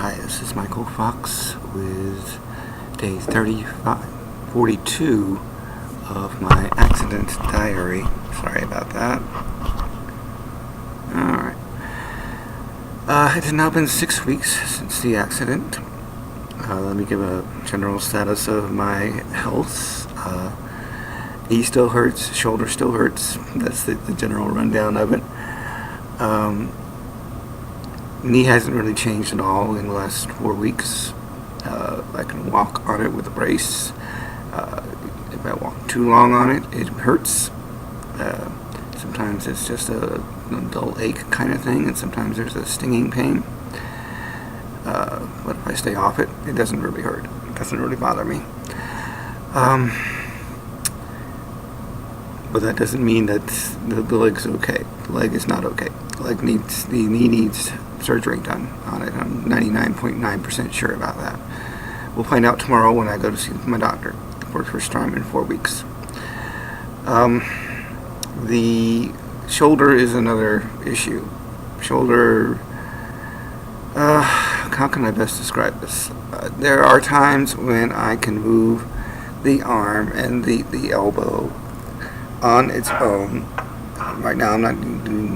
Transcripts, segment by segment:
Hi, this is Michael Fox with day 42 of my accident diary. Sorry about that. Alright. It has now been 6 weeks since the accident. Let me give a general status of my health. Knee still hurts, shoulder still hurts. That's the general rundown of it. Knee hasn't really changed at all in the last 4 weeks. I can walk on it with a brace. If I walk too long on it, it hurts. Sometimes it's just a dull ache kind of thing, and sometimes there's a stinging pain. But if I stay off it, it doesn't really hurt. It doesn't really bother me. But that doesn't mean that the leg's okay. The leg is not okay. The knee needs surgery done on it. I'm 99.9% sure about that. We'll find out tomorrow when I go to see my doctor for the first time in 4 weeks. The shoulder is another issue. Shoulder, how can I best describe this? There are times when I can move the arm and the elbow on its own. Right now I'm not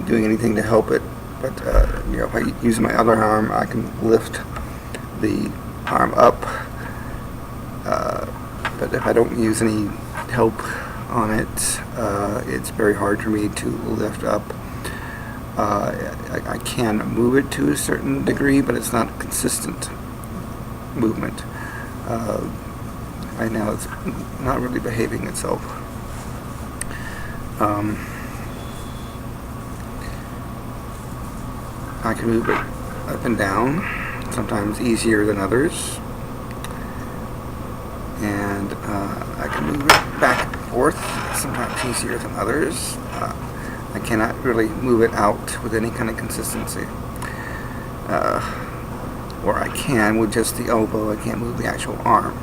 doing anything to help it, but if I use my other arm, I can lift the arm up. But if I don't use any help on it, it's very hard for me to lift up. I can move it to a certain degree, but it's not consistent movement. Right now it's not really behaving itself. I can move it up and down, sometimes easier than others, and I can move it back and forth, sometimes easier than others. I cannot really move it out with any kind of consistency, or I can with just the elbow. I can't move the actual arm.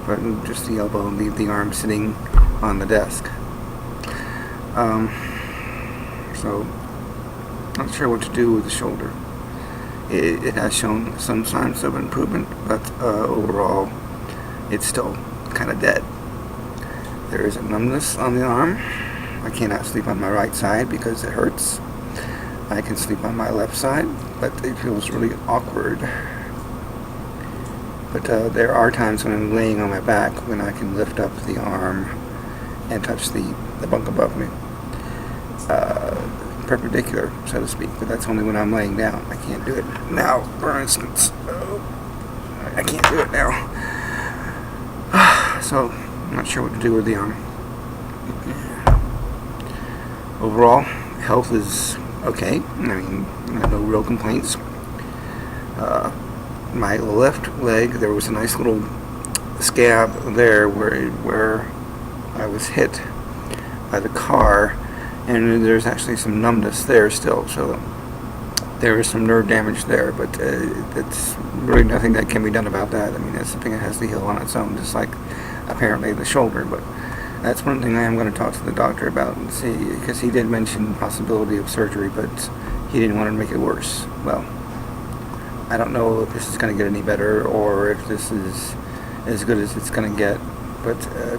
If I move just the elbow and leave the arm sitting on the desk. So not sure what to do with the shoulder. It has shown some signs of improvement, but overall it's still kind of dead. There is a numbness on the arm. I cannot sleep on my right side because it hurts. I can sleep on my left side, but it feels really awkward. But there are times when I'm laying on my back when I can lift up the arm and touch the bunk above me. Perpendicular, so to speak, but that's only when I'm laying down. I can't do it now, for instance. I can't do it now. So, I'm not sure what to do with the arm. Overall, health is okay. I mean, no real complaints. My left leg, there was a nice little scab there where I was hit by the car, and there's actually some numbness there still, so there is some nerve damage there, but it's really nothing that can be done about that. I mean, it's something that has to heal on its own, just like apparently the shoulder. But that's one thing I am going to talk to the doctor about and see, because he did mention the possibility of surgery, but he didn't want to make it worse. Well, I don't know if this is going to get any better or if this is as good as it's going to get, but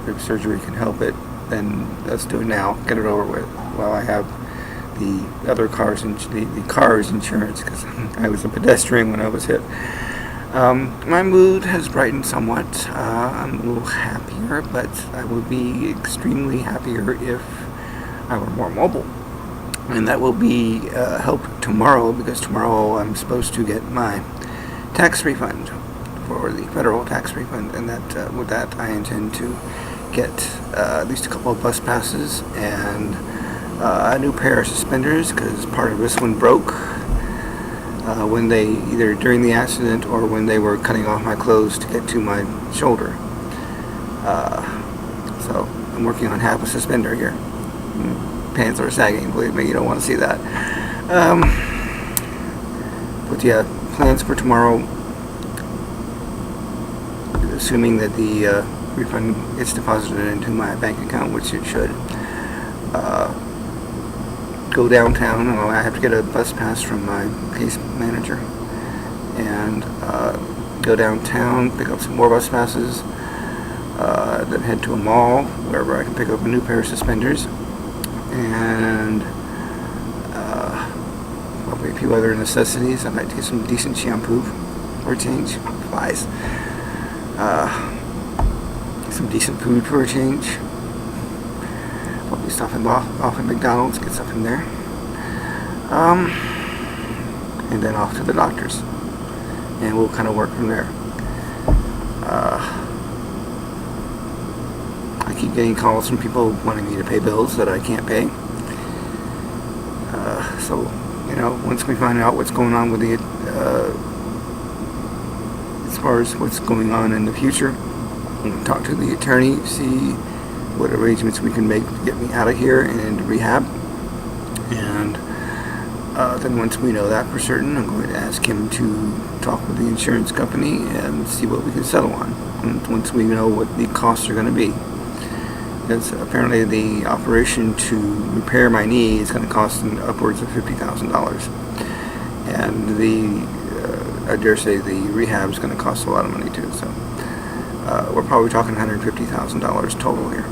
if surgery can help it, then let's do it now. Get it over with while I have the other car's insurance, because I was a pedestrian when I was hit. My mood has brightened somewhat. I'm a little happier, but I would be extremely happier if I were more mobile. And that will be help tomorrow, because tomorrow I'm supposed to get my tax refund for the federal tax refund, and that with that I intend to get at least a couple of bus passes and a new pair of suspenders, because part of this one broke when they, either during the accident or when they were cutting off my clothes to get to my shoulder. So I'm working on half a suspender here. Pants are sagging, believe me, you don't want to see that. But yeah, plans for tomorrow, assuming that the refund gets deposited into my bank account, which it should. Go downtown, and I have to get a bus pass from my case manager, and go downtown, pick up some more bus passes, then head to a mall wherever I can pick up a new pair of suspenders, and probably a few other necessities. I'd like to get some decent shampoo for a change, flies, some decent food for a change. Probably stopping off at McDonald's, get something there. And then off to the doctor's. And we'll kind of work from there. I keep getting calls from people wanting me to pay bills that I can't pay. So, once we find out what's going on with the, as far as what's going on in the future, we'll talk to the attorney, see what arrangements we can make to get me out of here and into rehab. And then once we know that for certain, I'm going to ask him to talk with the insurance company and see what we can settle on. And once we know what the costs are going to be. Because apparently the operation to repair my knee is going to cost upwards of $50,000. And I dare say the rehab is going to cost a lot of money too. So we're probably talking $150,000 total here.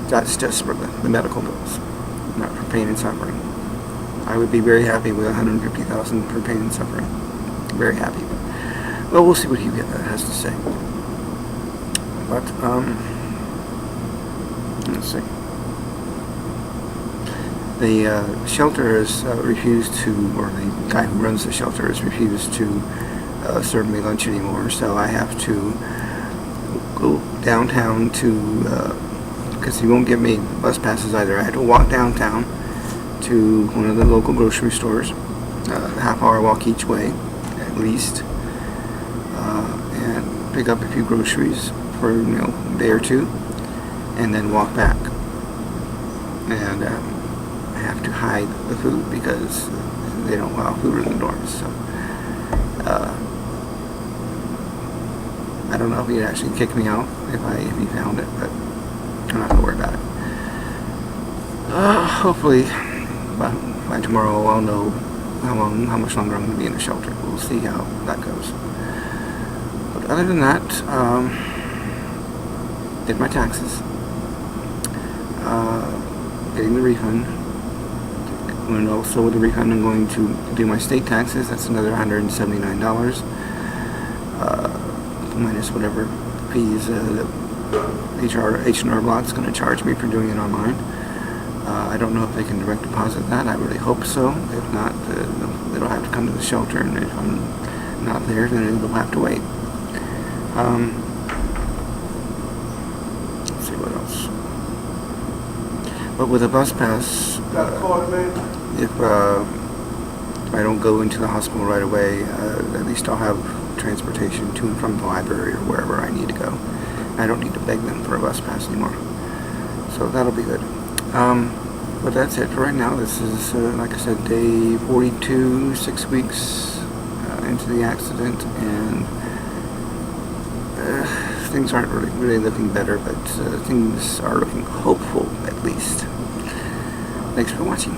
That's just for the medical bills, not for pain and suffering. I would be very happy with $150,000 for pain and suffering. Very happy. Well, we'll see what he has to say. But let's see. The shelter has refused to, or the guy who runs the shelter has refused to serve me lunch anymore. So I have to go downtown to, because he won't give me bus passes either. I had to walk downtown to one of the local grocery stores, half-hour walk each way, at least, and pick up a few groceries for a day or two, and then walk back. And I have to hide the food because they don't allow food in the doors. So I don't know if he'd actually kick me out if he found it, but I'm not gonna worry about it. Hopefully. By tomorrow I'll know how much longer I'm going to be in the shelter. We'll see how that goes. But other than that, did my taxes, getting the refund, and also with the refund I'm going to do my state taxes. That's another $179, minus whatever fees that H&R Block's going to charge me for doing it online. I don't know if they can direct deposit that. I really hope so. If not, it'll have to come to the shelter, and if I'm not there, then it'll have to wait. Let's see what else. But with a bus pass, if I don't go into the hospital right away, at least I'll have transportation to and from the library or wherever I need to go. I don't need to beg them for a bus pass anymore. So that'll be good. But that's it for right now. This is, like I said, day 42, 6 weeks into the accident, and things aren't really looking better, but things are looking hopeful, at least. Thanks for watching.